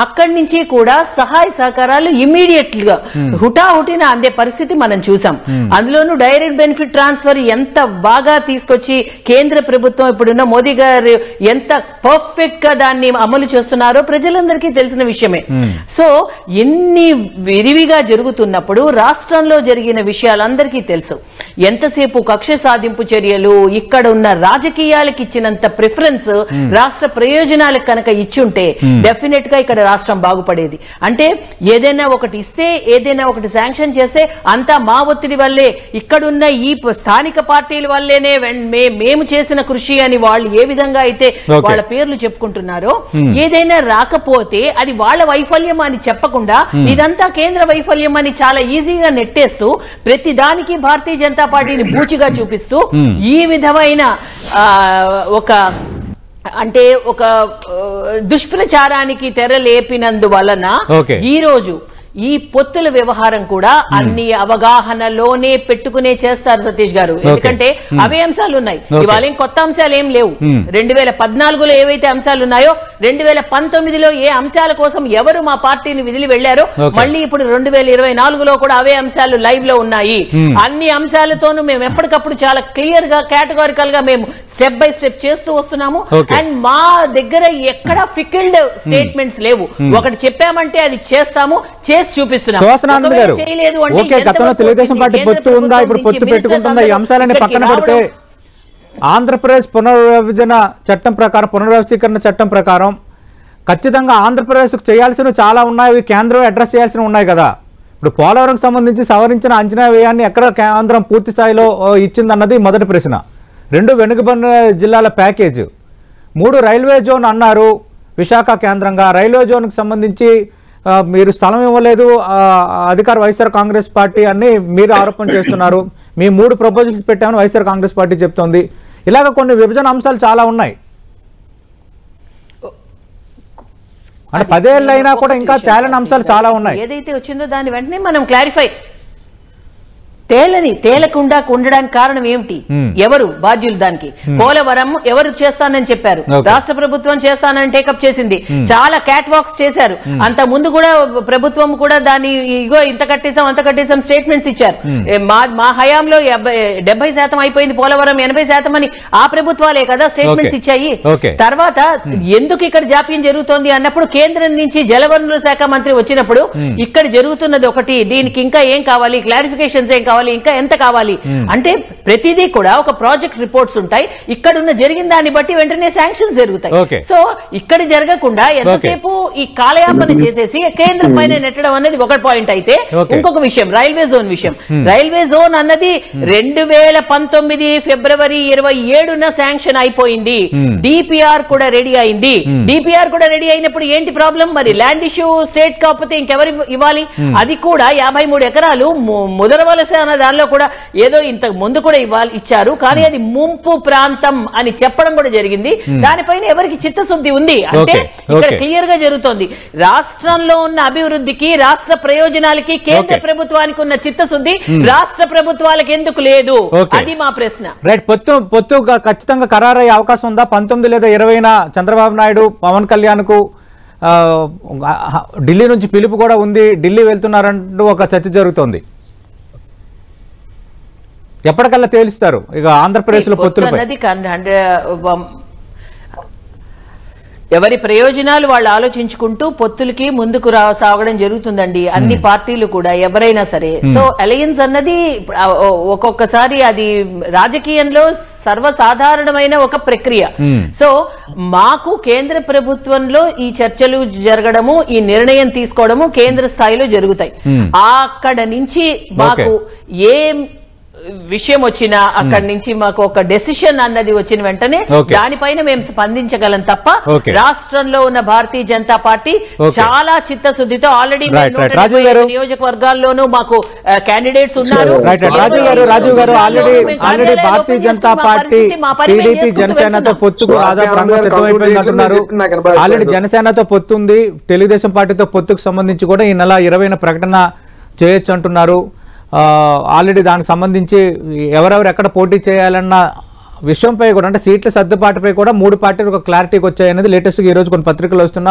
అక్కడి నుంచి కూడా సహాయ సహకారాలు ఇమ్మీడియట్ గా హుటాహుటిన అందే పరిస్థితి మనం చూసాం. అందులోనూ డైరెక్ట్ బెనిఫిట్ ట్రాన్స్ఫర్ ఎంత బాగా తీసుకొచ్చి కేంద్ర ప్రభుత్వం ఇప్పుడున్న మోదీ గారు ఎంత పర్ఫెక్ట్ గా దాన్ని అమలు చేస్తున్నారో ప్రజలందరికీ తెలిసిన విషయమే. సో ఎన్ని విరివిగా జరుగుతున్నప్పుడు రాష్ట్రంలో జరిగిన విషయాలందరికీ తెలుసు. ఎంతసేపు కక్ష సాధింపు చర్యలు, ఇక్కడ ఉన్న రాజకీయాలకు ఇచ్చినంత ప్రిఫరెన్స్ రాష్ట్ర ప్రయోజనాలకు కనుక ఇచ్చుంటే డెఫినెట్ గా ఇక్కడ రాష్ట్రం బాగుపడేది. అంటే ఏదైనా ఒకటి ఇస్తే, ఏదైనా ఒకటి శాంక్షన్ చేస్తే అంతా మా ఒత్తిడి వల్లే, ఇక్కడున్న ఈ స్థానిక పార్టీల వల్లేనే మేము చేసిన కృషి అని వాళ్ళు ఏ విధంగా అయితే వాళ్ళ పేర్లు చెప్పుకుంటున్నారో, ఏదైనా రాకపోతే అది వాళ్ళ వైఫల్యం అని చెప్పకుండా ఇదంతా కేంద్ర వైఫల్యం అని చాలా ఈజీగా నెట్టేస్తూ ప్రతి దానికి భారతీయ జనతా పార్టీని బూచిగా చూపిస్తూ ఈ విధమైన ఒక అంటే ఒక దుష్ప్రచారానికి తెరలేపినందువలన ఈ రోజు ఈ పొత్తుల వ్యవహారం కూడా అన్ని అవగాహనలోనే పెట్టుకునే చేస్తారు సతీష్ గారు. ఎందుకంటే అవే అంశాలు ఉన్నాయి, ఇవాళ ఏం కొత్త అంశాలు ఏం లేవు. 2014లో ఏవైతే అంశాలు ఉన్నాయో 2019లో ఏ అంశాల కోసం ఎవరు మా పార్టీని విదిలి వెళ్లారో మళ్ళీ ఇప్పుడు 2024లో కూడా అవే అంశాలు లైవ్ లో ఉన్నాయి. అన్ని అంశాలతోనూ మేము ఎప్పటికప్పుడు చాలా క్లియర్ గా కేటగారికల్ గా మేము స్టెప్ బై స్టెప్ చేస్తూ వస్తున్నాము. అండ్ మా దగ్గర ఎక్కడ ఫికిల్డ్ స్టేట్మెంట్స్ లేవు. ఒకటి చెప్పామంటే అది చేస్తాము, చేసి చూపిస్తున్నాం. గతంలో తెలుగుదేశం పార్టీ పొత్తు ఉందా, ఇప్పుడు పొత్తు పెట్టుకుంటుందా, ఈ అంశాలని పక్కన పెడితే ఆంధ్రప్రదేశ్ పునర్విభజన చట్టం ప్రకారం, పునర్వ్యవస్థీకరణ చట్టం ప్రకారం ఖచ్చితంగా ఆంధ్రప్రదేశ్కు చేయాల్సినవి చాలా ఉన్నాయి, కేంద్రం అడ్రస్ చేయాల్సినవి ఉన్నాయి కదా. ఇప్పుడు పోలవరంకి సంబంధించి సవరించిన అంచనా వ్యయాన్ని ఎక్కడ కేంద్రం పూర్తి స్థాయిలో ఇచ్చిందన్నది మొదటి ప్రశ్న. 2 వెనుకబడిన జిల్లాల ప్యాకేజ్, 3 రైల్వే జోన్ అన్నారు విశాఖ కేంద్రంగా. రైల్వే జోన్కి సంబంధించి మీరు స్థలం ఇవ్వలేదు అధికార వైఎస్ఆర్ కాంగ్రెస్ పార్టీ అని మీరు ఆరోపణ చేస్తున్నారు. మీ 3 ప్రపోజల్స్ పెట్టామని వైఎస్ఆర్ కాంగ్రెస్ పార్టీ చెప్తోంది. ఇలాగ కొన్ని విభజన అంశాలు చాలా ఉన్నాయి. అంటే 10 ఏళ్ళు అయినా కూడా ఇంకా తేలని అంశాలు చాలా ఉన్నాయి. ఏదైతే వచ్చిందో దాని వెంటనే మనం క్లారిఫై తేలకుండా ఉండడానికి కారణం ఏమిటి, ఎవరు బాధ్యులు దానికి? పోలవరం ఎవరు చేస్తానని చెప్పారు, రాష్ట్ర ప్రభుత్వం చేస్తానని టేకప్ చేసింది. చాలా క్యాట్ వాక్స్ చేశారు. అంత ముందు కూడా ప్రభుత్వం కూడా దాన్ని ఇగో ఇంత కట్టేసాం అంత కట్టేసాం స్టేట్మెంట్స్ ఇచ్చారు. మా హయాంలో 70% అయిపోయింది పోలవరం, 80% అని ఆ ప్రభుత్వాలే కదా స్టేట్మెంట్స్ ఇచ్చాయి. తర్వాత ఎందుకు ఇక్కడ జాప్యం జరుగుతోంది అన్నప్పుడు కేంద్రం నుంచి జలవనరుల శాఖ మంత్రి వచ్చినప్పుడు ఇక్కడ జరుగుతున్నది ఒకటి, దీనికి ఇంకా ఏం కావాలి, క్లారిఫికేషన్స్ ఏం కావాలి, ఇంకా ఎంత కావాలి అంటే ప్రతిదీ కూడా ఒక ప్రాజెక్ట్ రిపోర్ట్స్ ఉంటాయి. ఇక్కడ ఉన్న జరిగిన దాన్ని బట్టి వెంటనే శాంక్షన్స్ జరుగుతాయి. సో ఇక్కడ జరగకుండా ఎంతసేపు ఈ కాలయాపన చేసేసి కేంద్రం పైన నెట్టడం అనేది ఒక పాయింట్ అయితే, ఇంకొక విషయం రైల్వే జోన్ విషయం. రైల్వే జోన్ అన్నది 2019 ఫిబ్రవరి 27న శాంక్షన్ అయిపోయింది. డిపిఆర్ కూడా రెడీ అయింది. డిపిఆర్ కూడా రెడీ అయినప్పుడు ఏంటి ప్రాబ్లం? మరి ల్యాండ్ ఇష్యూ స్టేట్ కాకపోతే ఇంకెవరు ఇవ్వాలి? అది కూడా 53 ఎకరాలు ముదరవలస అన్న దానిలో కూడా ఏదో ఇంతకు ముందు కూడా ఇచ్చారు, కానీ అది ముంపు ప్రాంతం అని చెప్పడం కూడా జరిగింది. దానిపైన ఎవరికి చిత్తశుద్ధి ఉంది అంటే ఇక్కడ క్లియర్ గా జరుగుతోంది. రాష్ట్రంలో ఉన్న అభివృద్ధికి, రాష్ట్ర ప్రయోజనాలకి కేంద్ర ప్రభుత్వానికి ఉన్న చిత్తశుద్ధి రాష్ట్ర ప్రభుత్వాలకు ఎందుకు లేదు? అది మా ప్రశ్న. రైట్. పొత్తు ఖచ్చితంగా ఖరారయ్యే అవకాశం ఉందా? 19 లేదా 20న చంద్రబాబు నాయుడు పవన్ కళ్యాణ్ కు ఢిల్లీ నుంచి పిలుపు కూడా ఉంది, ఢిల్లీ వెళ్తున్నారంటూ ఒక చర్చ జరుగుతోంది. ఎప్పటికల్లా తేలుస్తారు ఇక ఆంధ్రప్రదేశ్ లో పొత్తులపై? ఎవరి ప్రయోజనాలు వాళ్ళు ఆలోచించుకుంటూ పొత్తులకి ముందుకు సాగడం జరుగుతుందండి అన్ని పార్టీలు కూడా, ఎవరైనా సరే. సో అలయన్స్ అన్నది ఒక్కొక్కసారి అది రాజకీయంలో సర్వసాధారణమైన ఒక ప్రక్రియ. సో మాకు కేంద్ర ప్రభుత్వంలో ఈ చర్చలు జరగడము, ఈ నిర్ణయం తీసుకోవడము కేంద్ర స్థాయిలో జరుగుతాయి. అక్కడ నుంచి మాకు ఏం విషయం వచ్చినా అక్కడి నుంచి మాకు ఒక డెసిషన్ అన్నది వచ్చిన వెంటనే దానిపైన మేము స్పందించగలం తప్ప రాష్ట్రంలో ఉన్న భారతీయ జనతా పార్టీ చాలా చిత్తశుద్ధితో ఆల్రెడీ నియోజకవర్గాల్లోనూ మాకు క్యాండిడేట్స్ ఉన్నారు. రాజు గారు already Bharatiya Janata party TDP జనసేనతో పొత్తుకు రాజాపురంగా సిద్ధమైపోయింది అంటున్నారు. ఆల్రెడీ జనసేనతో పొత్తుంది, తెలుగుదేశం పార్టీతో పొత్తుకు సంబంధించి కూడా ఈ నెల 20న ప్రకటన చేయొచ్చు అంటున్నారు. ఆల్రెడీ దానికి సంబంధించి ఎవరెవరు ఎక్కడ పోటీ చేయాలన్న విషయంపై కూడా, అంటే సీట్ల సర్దుబాటుపై కూడా 3 పార్టీలు ఒక క్లారిటీకి వచ్చాయనేది లేటెస్ట్గా ఈరోజు కొన్ని పత్రికలు వస్తున్న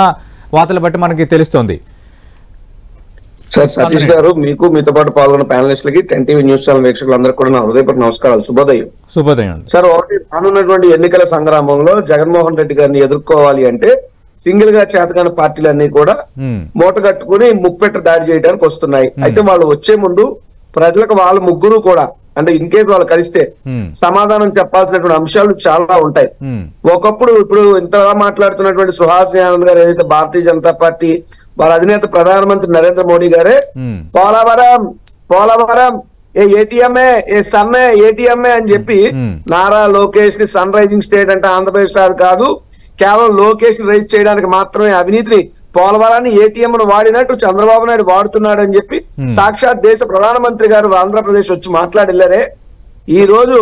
వార్తలు బట్టి మనకి తెలుస్తోంది. సార్ సతీష్ గారు, మీకు మీతో పాటు పాల్గొన్న ప్యానలిస్టులకి 10 టీవీ న్యూస్ ఛానల్ వీక్షకులందరూ కూడా నా హృదయపూర్వక నమస్కారాలు. శుభోదయం సార్. ఒకటి, రానున్నటువంటి ఎన్నికల సంగ్రామంలో జగన్మోహన్ రెడ్డి గారిని ఎదుర్కోవాలి అంటే సింగిల్ గా చేతగాని పార్టీలన్నీ కూడా మూటగట్టుకుని ముప్పెట్ట దాడి చేయడానికి వస్తున్నాయి. అయితే వాళ్ళు వచ్చే ముందు ప్రజలకు వాళ్ళ ముగ్గురు కూడా, అంటే ఇన్ కేసు వాళ్ళు కలిస్తే సమాధానం చెప్పాల్సినటువంటి అంశాలు చాలా ఉంటాయి. ఒకప్పుడు ఇప్పుడు ఇంతగా మాట్లాడుతున్నటువంటి సుహాసిని ఆనంద్ గారు ఏదైతే భారతీయ జనతా పార్టీ వారి అధినేత ప్రధానమంత్రి నరేంద్ర మోడీ గారే పోలవరం ఏటీఎంఏ సన్నే ఏటీఎంఏ అని చెప్పి నారా లోకేష్ కి సన్ రైజింగ్ స్టేట్ అంటే ఆంధ్రప్రదేశ్ కాదు, కేవలం లోకేష్ రైజ్ చేయడానికి మాత్రమే అవినీతిని పోలవరాన్ని ఏటీఎం ను వాడినట్టు చంద్రబాబు నాయుడు వాడుతున్నాడు అని చెప్పి సాక్షాత్ దేశ ప్రధానమంత్రి గారు ఆంధ్రప్రదేశ్ వచ్చి మాట్లాడిల్లారే. ఈ రోజు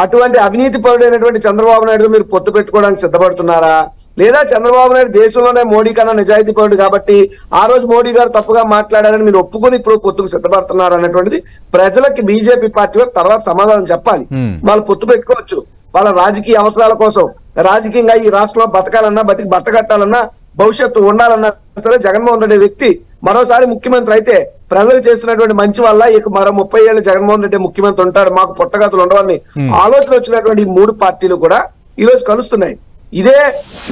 అటువంటి అవినీతి పరుడైనటువంటి చంద్రబాబు నాయుడు మీరు పొత్తు పెట్టుకోవడానికి సిద్ధపడుతున్నారా? లేదా చంద్రబాబు నాయుడు దేశంలోనే మోడీ కన్నా నిజాయితీ పరుడు కాబట్టి ఆ రోజు మోడీ గారు తప్పుగా మాట్లాడారని మీరు ఒప్పుకొని ఇప్పుడు పొత్తుకు సిద్ధపడుతున్నారు అన్నటువంటిది ప్రజలకి బీజేపీ పార్టీ వారు తర్వాత సమాధానం చెప్పాలి. వాళ్ళు పొత్తు పెట్టుకోవచ్చు వాళ్ళ రాజకీయ అవసరాల కోసం, రాజకీయంగా ఈ రాష్ట్రంలో బతకాలన్నా, బతికి బట్టగట్టాలన్నా, భవిష్యత్తు ఉండాలన్నా సరే జగన్మోహన్ రెడ్డి వ్యక్తి మరోసారి ముఖ్యమంత్రి అయితే ప్రజలు చేస్తున్నటువంటి మంచి వల్ల ఇక మరో 30 ఏళ్ళు జగన్మోహన్ రెడ్డి ముఖ్యమంత్రి ఉంటాడు, మాకు పుట్టగతులు ఉండవని ఆలోచన వచ్చినటువంటి 3 పార్టీలు కూడా ఈ రోజు కలుస్తున్నాయి. ఇదే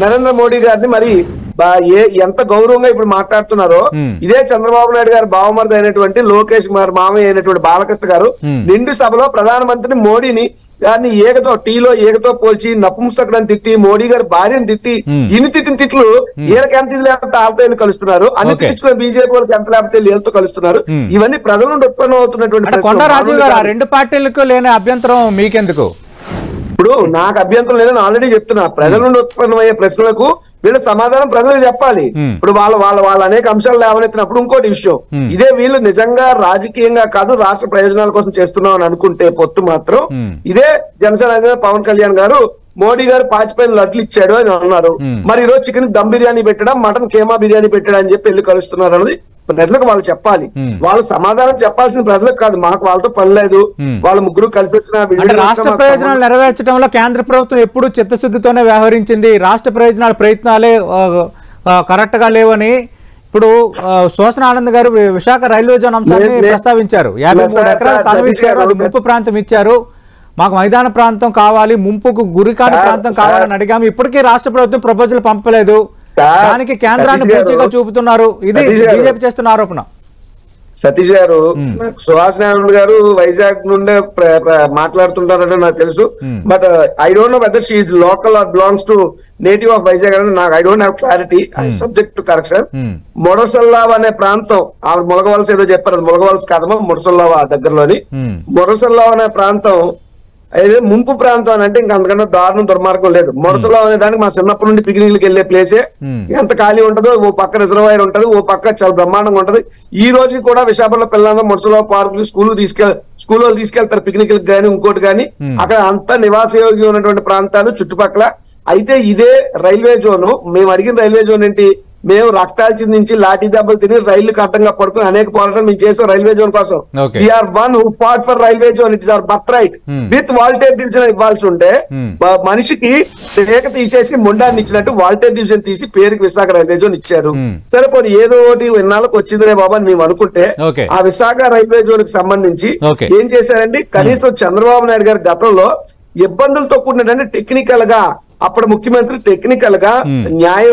నరేంద్ర మోడీ గారిని మరి ఎంత గౌరవంగా ఇప్పుడు మాట్లాడుతున్నారో ఇదే చంద్రబాబు నాయుడు గారు బావమరిది అయినటువంటి లోకేష్ కుమార్ మామయ్య అయినటువంటి బాలకృష్ణ గారు నిండు సభలో ప్రధానమంత్రి మోడీని గారిని టీలో ఏగతో పోల్చి నపుంసకుడని తిట్టి, మోడీ గారు భార్యను తిట్టి, ఇన్ని తిట్టిన తిట్లు వీళ్ళకి ఎంత ఇది లేకపోతే వాళ్ళతో కలుస్తున్నారు, అన్ని తిట్టుకున్న బీజేపీ వాళ్ళకి ఎంత లేకపోతే వీళ్ళతో కలుస్తున్నారు. ఇవన్నీ ప్రజల నుండి ఉత్పన్నం అవుతున్నటువంటి 2 పార్టీలకు లేని అభ్యంతరం మీకెందుకు? ఇప్పుడు నాకు అభ్యంతరం లేదని ఆల్రెడీ చెప్తున్నా. ప్రజల నుండి ఉత్పన్నమయ్యే ప్రశ్నలకు వీళ్ళ సమాధానం ప్రజలకు చెప్పాలి. ఇప్పుడు వాళ్ళ అనేక అంశాలు లేవనెత్తినప్పుడు ఇంకోటి విషయం, ఇదే వీళ్ళు నిజంగా రాజకీయంగా కాదు రాష్ట్ర ప్రయోజనాల కోసం చేస్తున్నాం అని అనుకుంటే పొత్తు మాత్రం ఇదే జనసేన అధినేత పవన్ కళ్యాణ్ గారు మోడీ గారు పాచిపోయిన లడ్లు ఇచ్చాడు అని అన్నారు. మరి ఈరోజు చికెన్ దమ్ బిర్యానీ పెట్టడం, మటన్ కేమా బిర్యానీ పెట్టడం అని చెప్పి వెళ్ళి కలుస్తున్నారు అన్నది ప్రజలకు వాళ్ళు చెప్పాలి. వాళ్ళు సమాధానం చెప్పాల్సిన ప్రజలకు కాదు, మాకు వాళ్ళతో పని లేదు. వాళ్ళ ముగ్గురు కలిపి వచ్చిన రాష్ట్ర ప్రయోజనాలు నెరవేర్చడంలో కేంద్ర ప్రభుత్వం ఎప్పుడు చిత్తశుద్ధితోనే వ్యవహరించింది. రాష్ట్ర ప్రయోజనాల ప్రయత్నాలే కరెక్ట్ గా లేవని ఇప్పుడు శోషణ ఆనంద్ గారు విశాఖ రైల్వే జోన్ అంశాన్ని ప్రస్తావించారు. 53 ఎకరాల స్థలం ఇచ్చారు, అది ముంపు ప్రాంతం ఇచ్చారు, మాకు మైదాన ప్రాంతం కావాలి, ముంపుకు గురికాని ప్రాంతం కావాలని అడిగాము. ఇప్పటికీ రాష్ట్ర ప్రభుత్వం ప్రపోజల్ పంపలేదు, దానికి కేంద్రాన్ని పూర్తిగా చూపుతున్నారు. ఇది బీజేపీ చేస్తున్న ఆరోపణ. సతీష్ గారు, సుహాస్ నారాయణ గారు వైజాగ్ నుండే మాట్లాడుతుంటారంటే నాకు తెలుసు. But I don't know whether she is local or belongs to native of Vizag అని నాకు I don't have clarity. Subject to correction. మొరసల్లావ్ అనే ప్రాంతం, ఆవిడ ములగవలస ఏదో చెప్పారు, అది ములగవలస కాదమ్మా, మొరసల్లావ్ దగ్గరలోని. మొరసల్లావ్ అనే ప్రాంతం అయితే ముంపు ప్రాంతం అని అంటే ఇంకా అంతకన్నా దారుణం దుర్మార్గం లేదు. మొరసల్లావ్ అనే దానికి మా చిన్నప్పటి నుండి పిక్నిక్కి వెళ్లే ప్లేసే. ఎంత ఖాళీ ఉంటుందో, ఓ పక్క రిజర్వాయర్ ఉంటది, ఓ పక్క చాలా బ్రహ్మాండంగా ఉంటది. ఈ రోజు కూడా విశాఖపట్నం పిల్లలందరూ మొరసల్లావ్ పార్క్ స్కూల్ వాళ్ళు తీసుకెళ్తారు పిక్నిక్ కానీ ఇంకోటి కానీ. అక్కడ అంతా నివాసయోగ్యం ఉన్నటువంటి ప్రాంతాలు చుట్టుపక్కల. అయితే ఇదే రైల్వే జోను, మేము అడిగిన రైల్వే జోన్ ఏంటి, మేము రక్తాలు చిందించి లాఠీ దెబ్బలు తిని రైళ్లు కట్టంగా పడుకుని అనేక పోరాటాలు మేము చేసాం రైల్వే జోన్ కోసం. We are one who fought for railway zone, it is our birth right. With Waltair division ఇవ్వాల్సి ఉంటే మనిషికి రేఖ తీసేసి ముండాన్ని ఇచ్చినట్టు వాల్టేర్ డివిజన్ తీసి పేరుకి విశాఖ రైల్వే జోన్ ఇచ్చారు. సరే పోనీ ఏదో ఒకటి ఇన్నాళ్ళకి వచ్చిందిరే బాబా అని మేము అనుకుంటే, ఆ విశాఖ రైల్వే జోన్ కి సంబంధించి ఏం చేశారండి, కనీసం చంద్రబాబు నాయుడు గారి గతంలో ఇబ్బందులతో కూడినటువంటి టెక్నికల్ గా, అప్పుడు ముఖ్యమంత్రి టెక్నికల్ గా న్యాయ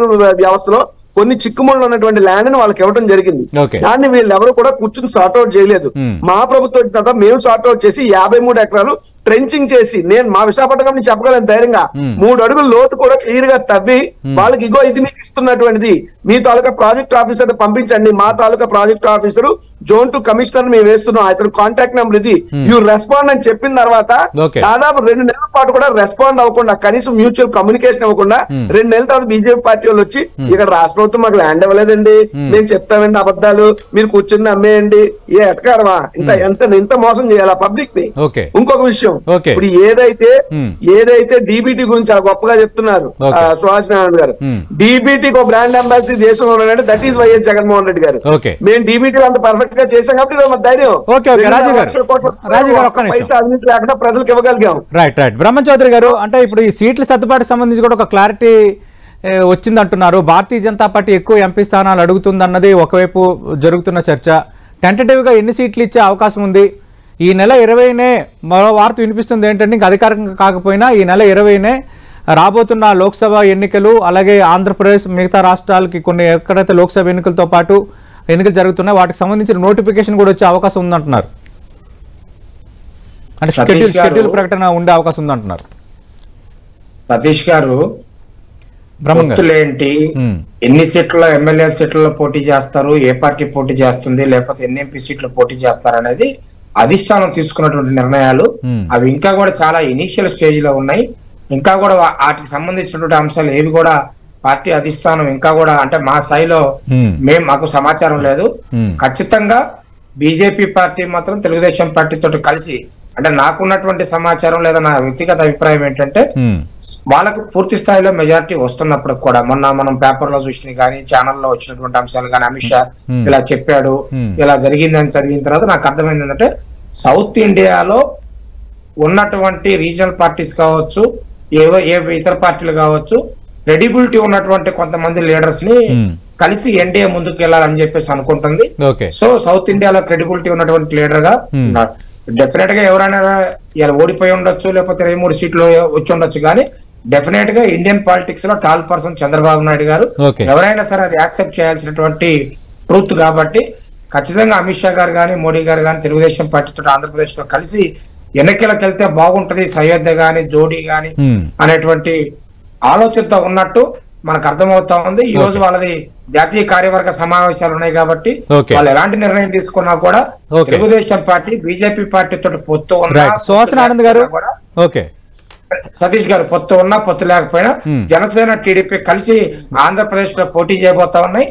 వ్యవస్థలో కొన్ని చిక్కుముళ్ళు ఉన్నటువంటి ల్యాండ్ ని వాళ్ళకి ఇవ్వడం జరిగింది. దాన్ని వీళ్ళు ఎవరు కూడా కూర్చుని సార్ట్అవుట్ చేయలేదు. మా ప్రభుత్వం తర్వాత మేము సార్ట్అవుట్ చేసి 53 ఎకరాలు ట్రెంచింగ్ చేసి, నేను మా విశాఖపట్నం నుంచి చెప్పగలను ధైర్యంగా, 3 అడుగుల లోతు కూడా క్లియర్ గా తవ్వి వాళ్ళకి ఇగో ఇది మీకు ఇస్తున్నటువంటిది, మీ తాలూకా ప్రాజెక్ట్ ఆఫీసర్ పంపించండి, మా తాలూకా ప్రాజెక్ట్ ఆఫీసర్ జోన్ 2 కమిషనర్ మేము వేస్తున్నాం, అతను కాంటాక్ట్ నెంబర్ ఇది, యూ రెస్పాండ్ అని చెప్పిన తర్వాత దాదాపు 2 నెలల పాటు కూడా రెస్పాండ్ అవ్వకుండా, కనీసం మ్యూచువల్ కమ్యూనికేషన్ ఇవ్వకుండా 2 నెలల తర్వాత బీజేపీ పార్టీ వాళ్ళు వచ్చి ఇక్కడ రాష్ట్ర ప్రభుత్వం మాకు ల్యాండ్ ఇవ్వలేదండి, మేము చెప్తామండి అబద్ధాలు, మీరు కూర్చుని అమ్మేయండి, ఏ ఎటకారమా, ఇంత మోసం చేయాలా పబ్లిక్ ని. ఇంకొక విషయం, ఇప్పుడు ఏదైతే డీబీటీ గురించి చాలా గొప్పగా చెప్తున్నారు సుహాస్ నారాయణ గారు, డీబీటీకి ఒక బ్రాండ్ అంబాసిడర్ దేశంలో ఉన్నాడంటే that is YS Jaganmohan Reddy గారు. మేము డీబీటీ అంత పర్ఫెక్ట్ గా చేశాం కాబట్టి ధైర్యం పైసా అవినీతి లేకుండా ప్రజలకు ఇవ్వగలిగాం. రైట్. బ్రహ్మం చౌదరి గారు, అంటే ఇప్పుడు ఈ సీట్ల సర్దుబాటుకు సంబంధించి కూడా ఒక క్లారిటీ వచ్చిందంటున్నారు. భారతీయ జనతా పార్టీ ఎక్కువ ఎంపీ స్థానాలు అడుగుతుందన్నది ఒకవైపు జరుగుతున్న చర్చ. టెంటేటివ్ గా ఎన్ని సీట్లు ఇచ్చే అవకాశం ఉంది? ఈ నెల 20నే మరో వార్త వినిపిస్తుంది ఏంటంటే, ఇంకా అధికారికంగా కాకపోయినా ఈ నెల 20నే రాబోతున్న లోక్సభ ఎన్నికలు, అలాగే ఆంధ్రప్రదేశ్ మిగతా రాష్ట్రాలకి కొన్ని ఎక్కడైతే లోక్సభ ఎన్నికలతో పాటు ఎన్నికలు జరుగుతున్నాయి వాటికి సంబంధించిన నోటిఫికేషన్ కూడా వచ్చే అవకాశం ఉందంటున్నారు. అంటే షెడ్యూల్ ప్రకటన ఉండే అవకాశం ఉందంటున్నారు. సతీష్ గారు, ఏంటి, ఎన్ని సీట్ల ఎమ్మెల్యే సీట్లలో పోటీ చేస్తారు, ఏ పార్టీ పోటీ చేస్తుంది, లేకపోతే ఎన్ని ఎంపీ సీట్లు పోటీ చేస్తారు అనేది అధిష్టానం తీసుకున్నటువంటి నిర్ణయాలు. అవి ఇంకా కూడా చాలా ఇనీషియల్ స్టేజ్ లో ఉన్నాయి. ఇంకా కూడా వాటికి సంబంధించినటువంటి అంశాలు ఏవి కూడా పార్టీ అధిష్టానం ఇంకా కూడా, అంటే మా స్థాయిలో మాకు సమాచారం లేదు. ఖచ్చితంగా బీజేపీ పార్టీ మాత్రం తెలుగుదేశం పార్టీతో కలిసి, అంటే నాకున్నటువంటి సమాచారం లేదా నా వ్యక్తిగత అభిప్రాయం ఏంటంటే, వాళ్ళకు పూర్తి స్థాయిలో మెజారిటీ వస్తున్నప్పుడు కూడా, మొన్న మనం పేపర్ లో చూసిన కానీ ఛానల్లో వచ్చినటువంటి అంశాలు కానీ, అమిత్ షా ఇలా చెప్పాడు, ఇలా జరిగిందని చదివిన తర్వాత నాకు అర్థమైంది ఏంటంటే, సౌత్ ఇండియాలో ఉన్నటువంటి రీజనల్ పార్టీస్ కావచ్చు, ఏ ఇతర పార్టీలు కావచ్చు, క్రెడిబిలిటీ ఉన్నటువంటి కొంతమంది లీడర్స్ ని కలిసి ఎన్డీఏ ముందుకు వెళ్ళాలని చెప్పేసి అనుకుంటుంది. సో సౌత్ ఇండియాలో క్రెడిబిలిటీ ఉన్నటువంటి లీడర్ గా డెఫినెట్ గా ఎవరైనా ఇలా ఓడిపోయి ఉండొచ్చు, లేకపోతే 23 సీట్లు వచ్చి ఉండొచ్చు, కానీ డెఫినెట్ గా ఇండియన్ పాలిటిక్స్ లో టాల్ పర్సన్ చంద్రబాబు నాయుడు గారు. ఎవరైనా సరే అది యాక్సెప్ట్ చేయాల్సినటువంటి ట్రూత్ కాబట్టి ఖచ్చితంగా అమిత్ షా గారు కానీ, మోడీ గారు కానీ తెలుగుదేశం పార్టీతో ఆంధ్రప్రదేశ్ లో కలిసి ఎన్నికలకు వెళ్తే బాగుంటది, సయోధ్య గాని జోడీ గాని అనేటువంటి ఆలోచనతో ఉన్నట్టు మనకు అర్థమవుతా ఉంది. ఈ రోజు వాళ్ళది జాతీయ కార్యవర్గ సమావేశాలు ఉన్నాయి కాబట్టి వాళ్ళు ఎలాంటి నిర్ణయం తీసుకున్నా కూడా తెలుగుదేశం పార్టీ బీజేపీ పార్టీ తోటి పొత్తు సుహాస్ ఆనంద్ గారు, ఓకే సతీష్ గారు పొత్తు ఉన్నా పొత్తు లేకపోయినా జనసేన టీడీపీ కలిసి ఆంధ్రప్రదేశ్ లో పోటీ చేయబోతా ఉన్నాయి.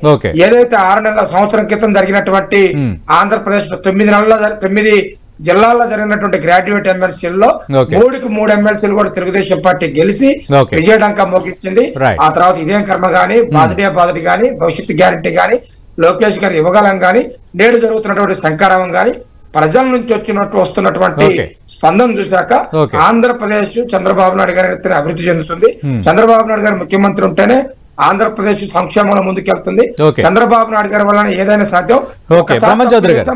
ఏదైతే 6 నెలల సంవత్సరం క్రితం జరిగినటువంటి ఆంధ్రప్రదేశ్ లో 9 జిల్లాల్లో జరిగినటువంటి గ్రాడ్యుయేట్ ఎమ్మెల్సీల్లో 3కి 3 ఎమ్మెల్సీలు కూడా తెలుగుదేశం పార్టీ గెలిచి విజయడంకా మోగించింది. ఆ తర్వాత ఇదేం కర్మ గాని, బాధడి గాని, భవిష్యత్తు గ్యారంటీ గాని, లోకేష్ గారు ఇవ్వగలం గాని, నేడు జరుగుతున్నటువంటి శంకరావం గాని ప్రజల నుంచి వస్తున్నటువంటి స్పందన చూశాక ఆంధ్రప్రదేశ్ చంద్రబాబు నాయుడు గారి అభివృద్ధి చెందుతుంది. చంద్రబాబు నాయుడు గారు ముఖ్యమంత్రి ఉంటేనే ఆంధ్రప్రదేశ్ సంక్షేమంలో ముందుకెళ్తుంది. చంద్రబాబు నాయుడు గారి వల్ల ఏదైనా సాధ్యం.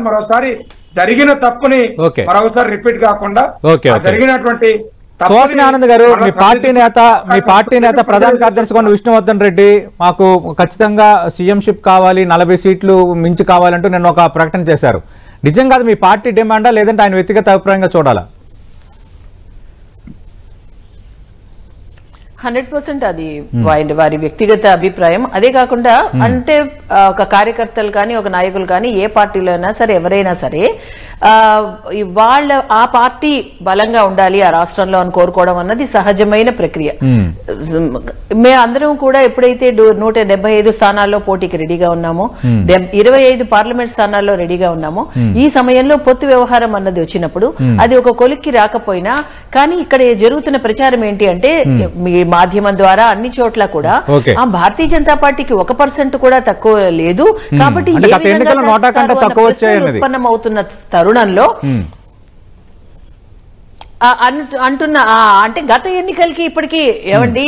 మరోసారి జరిగిన తప్పుని మరొకసారి రిపీట్ కాకుండా జరిగినటువంటి సుహాసిని ఆనంద్ గారు, మీ పార్టీ నేత ప్రధాన కార్యదర్శి విష్ణువర్ధన్ రెడ్డి మాకు ఖచ్చితంగా సీఎంషిప్ కావాలి, 40 సీట్లు మించి కావాలంటూ నిన్న ఒక ప్రకటన చేశారు. నిజంగా అది మీ పార్టీ డిమాండా లేదంటే ఆయన వ్యక్తిగత అభిప్రాయంగా చూడాలా? 100% అది వారి వ్యక్తిగత అభిప్రాయం. అదే కాకుండా అంటే ఒక కార్యకర్తలు కానీ ఒక నాయకులు కానీ ఏ పార్టీలో అయినా సరే ఎవరైనా సరే ఆ పార్టీ బలంగా ఉండాలి ఆ రాష్ట్రంలో అని కోరుకోవడం అన్నది సహజమైన ప్రక్రియ. మే అందరం కూడా ఎప్పుడైతే 175 స్థానాల్లో పోటీకి రెడీగా ఉన్నామో, 25 పార్లమెంట్ స్థానాల్లో రెడీగా ఉన్నామో, ఈ సమయంలో పొత్తు వ్యవహారం అన్నది వచ్చినప్పుడు అది ఒక కొలిక్కి రాకపోయినా కానీ ఇక్కడ జరుగుతున్న ప్రచారం ఏంటి అంటే మీ మాధ్యమం ద్వారా అన్ని చోట్ల కూడా ఆ భారతీయ జనతా పార్టీకి 1% కూడా తక్కువ లేదు కాబట్టి ఉత్పన్నం అవుతున్న తరుణంలో అంటున్నా అంటే గత ఎన్నికలకి ఇప్పటికి ఏమండి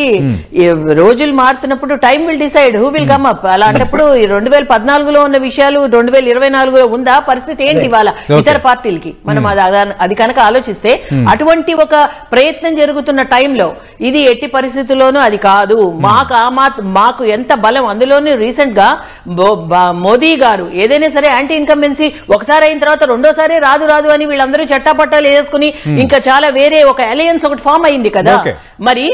రోజులు మారుతున్నప్పుడు time will decide who will come up. అలాంటప్పుడు 2014లో ఉన్న విషయాలు 2024లో ఉందా పరిస్థితి ఏంటి ఇవాళ ఇతర పార్టీలకి? మనం అది కనుక ఆలోచిస్తే అటువంటి ఒక ప్రయత్నం జరుగుతున్న టైంలో ఇది ఎట్టి పరిస్థితుల్లోనూ అది కాదు. మాకు ఎంత బలం, అందులోనూ రీసెంట్ గా మోదీ గారు ఏదైనా సరే యాంటీ ఇన్కంబెన్సీ ఒకసారి అయిన తర్వాత రెండోసారి రాదు అని వీళ్ళందరూ చట్టాపట్టాలు వేసుకుని ఇంకా చాలా వేరే ఒక అలయన్స్ ఒకటి ఫామ్ అయింది కదా. మరి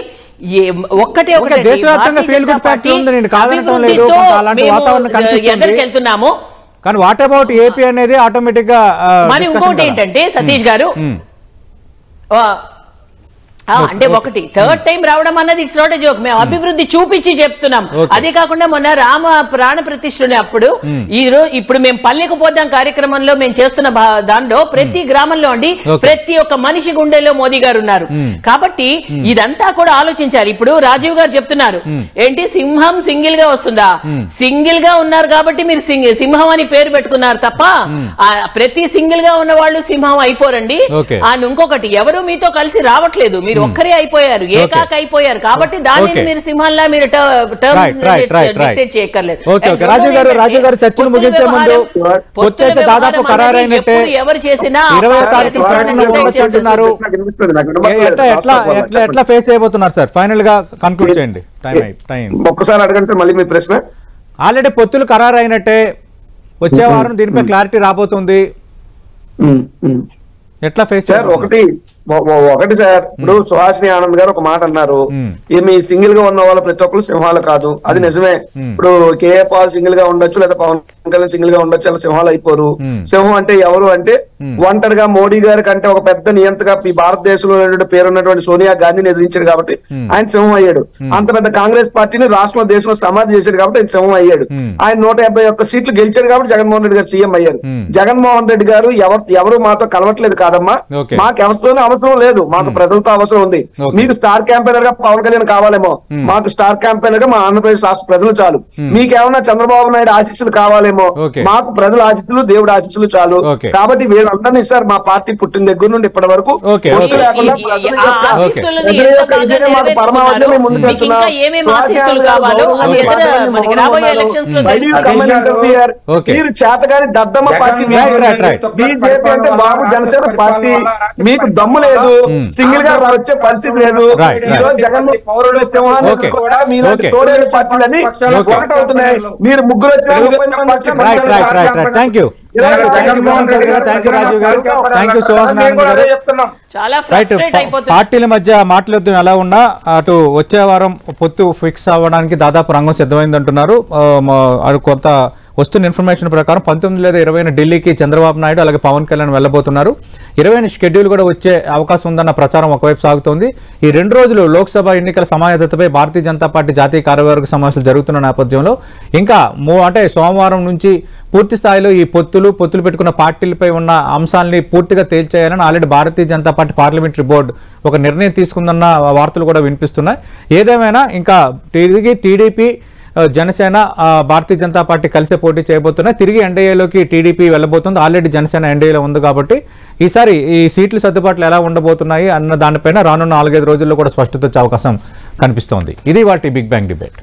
ఎదురుకెళ్తున్నాము కానీ వాట్ అబౌట్ ఏపీ అనేది ఆటోమేటిక్ గా మరి ఇంకోటి ఏంటంటే సతీష్ గారు అంటే ఒకటి థర్డ్ టైం రావడం అన్నది ఇట్స్ నాట్ ఎ జోక్. మేము అభివృద్ధి చూపించి చెప్తున్నాం. అదే కాకుండా మొన్న రామ ప్రాణ ప్రతిష్ఠని అప్పుడు ఇప్పుడు మేము పల్లెకు పోద్దాం కార్యక్రమంలో మేము చేస్తున్న దానిలో ప్రతి గ్రామంలో అండి ప్రతి ఒక్క మనిషి గుండెల్లో మోదీ గారు ఉన్నారు. కాబట్టి ఇదంతా కూడా ఆలోచించాలి. ఇప్పుడు రాజీవ్ గారు చెప్తున్నారు ఏంటి సింహం సింగిల్ గా వస్తుందా? సింగిల్ గా ఉన్నారు కాబట్టి మీరు సింహం అని పేరు పెట్టుకున్నారు తప్ప ప్రతి సింగిల్ గా ఉన్న వాళ్ళు సింహం అయిపోరండి. ఇంకొకటి ఎవరు మీతో కలిసి రావట్లేదు, మీరు ఒక్కరే అయిపోయారు, ఏకాక అయిపోయారు. కాబట్టి దాన్ని మీరు సింహంలా మీరు చేయక్కర్లేదు. రాజు గారు చర్చలు ముగించే ముందు దాదాపు ఖరారైనట్టే ఎవరు చేసినా ఎట్లా ఫేస్ చేయబోతున్నారు సార్? ఫైనల్ గా కన్క్లూడ్ చేయండి. ఒక్కసారి అడగండి సార్ మళ్ళీ మీ ప్రశ్న. ఆల్రెడీ పొత్తులు ఖరారైనట్టే, వచ్చే వారం దీనిపై క్లారిటీ రాబోతుంది, ఎట్లా ఫేస్ సార్? ఒకటి సార్, ఇప్పుడు సుహాసిని ఆనంద్ గారు ఒక మాట అన్నారు, మీ సింగిల్ గా ఉన్న వాళ్ళు ప్రతి ఒక్కరు సింహాలు కాదు. అది నిజమే. ఇప్పుడు కేఏ పాల్ సింగిల్ గా ఉండొచ్చు, లేదా పవన్ కళ్యాణ్ సింగిల్ గా ఉండొచ్చు, అలా సింహాలు అయిపోరు. సింహం అంటే ఎవరు అంటే ఒంటరిగా మోడీ గారి కంటే ఒక పెద్ద నియంతగా ఈ భారతదేశంలో పేరున్నటువంటి సోనియా గాంధీని ఎదిరించాడు కాబట్టి ఆయన సింహం అయ్యాడు. అంత పెద్ద కాంగ్రెస్ పార్టీని రాష్ట్రంలో దేశంలో సమాధి చేశాడు కాబట్టి ఆయన సింహం అయ్యాడు. ఆయన 151 సీట్లు గెలిచాడు కాబట్టి జగన్మోహన్ రెడ్డి గారు సీఎం అయ్యారు. జగన్మోహన్ రెడ్డి గారు ఎవరు మాతో కలవట్లేదు కాదమ్మా, మాకు ఎవరితోనూ అవసరం లేదు, మాకు ప్రజలతో అవసరం ఉంది. మీకు స్టార్ క్యాంపెయినర్ గా పవన్ కళ్యాణ్ కావాలేమో, మాకు స్టార్ క్యాంపెయినర్ గా మా ఆంధ్రప్రదేశ్ రాష్ట్ర ప్రజలు చాలు. మీకేమన్నా చంద్రబాబు నాయుడు ఆశీస్సులు కావాలేమో, మాకు ప్రజల ఆశీస్సులు దేవుడు ఆశీస్సులు చాలు. కాబట్టి వీళ్ళందరినీ సార్ మా పార్టీ పుట్టిన దగ్గర నుండి ఇప్పటి వరకు మాకు పరమావధిలో మేము ముందుకు వెళ్తున్నాం. మీరు చేతగాని దద్దమ్మ పార్టీ, బీజేపీ అంటే బాబు జనసేన పార్టీ, మీకు దమ్ము లేదు, సింగిల్ గా వచ్చే పరిస్థితి లేదు. ఈరోజు జగన్మోహన్ పౌరుడు సింహాన్ని కూడా మీలాంటి తోడేడు పార్టీలని ఒకటవుతున్నాయి. మీరు ముగ్గురు వచ్చిన పార్టీల మధ్య మాట్లాడుతూ ఎలా ఉన్నా అటు వచ్చే వారం పొత్తు ఫిక్స్ అవ్వడానికి దాదాపు రంగం సిద్ధమైంది అంటున్నారు. కొంత వస్తున్న ఇన్ఫర్మేషన్ ప్రకారం 19 లేదా 20 ఢిల్లీకి చంద్రబాబు నాయుడు అలాగే పవన్ కళ్యాణ్ వెళ్లబోతున్నారు. 20 షెడ్యూల్ కూడా వచ్చే అవకాశం ఉందన్న ప్రచారం ఒకవైపు సాగుతోంది. ఈ 2 రోజులు లోక్సభ ఎన్నికల సమాయత్తపై భారతీయ జనతా పార్టీ జాతీయ కార్యవర్గ సమావేశాలు జరుగుతున్న నేపథ్యంలో ఇంకా అంటే సోమవారం నుంచి పూర్తి స్థాయిలో ఈ పొత్తులు పెట్టుకున్న పార్టీలపై ఉన్న అంశాలని పూర్తిగా తేల్చేయాలని already Bharatiya Janata party parliamentary board ఒక నిర్ణయం తీసుకుందన్న వార్తలు కూడా వినిపిస్తున్నాయి. ఏదేమైనా ఇంకా తిరిగి టీడీపీ, జనసేన, భారతీయ జనతా పార్టీ కలిసే పోటీ చేయబోతున్నాయి. తిరిగి ఎన్డీఏలోకి టీడీపీ వెళ్ళబోతుంది. ఆల్రెడీ జనసేన ఎన్డీఏలో ఉంది కాబట్టి ఈసారి ఈ సీట్ల సర్దుబాట్లు ఎలా ఉండబోతున్నాయి అన్న దానిపైన రానున్న 4-5 రోజుల్లో కూడా స్పష్టత వచ్చే అవకాశం కనిపిస్తోంది. ఇది వాటి బిగ్ బ్యాంగ్ డిబేట్.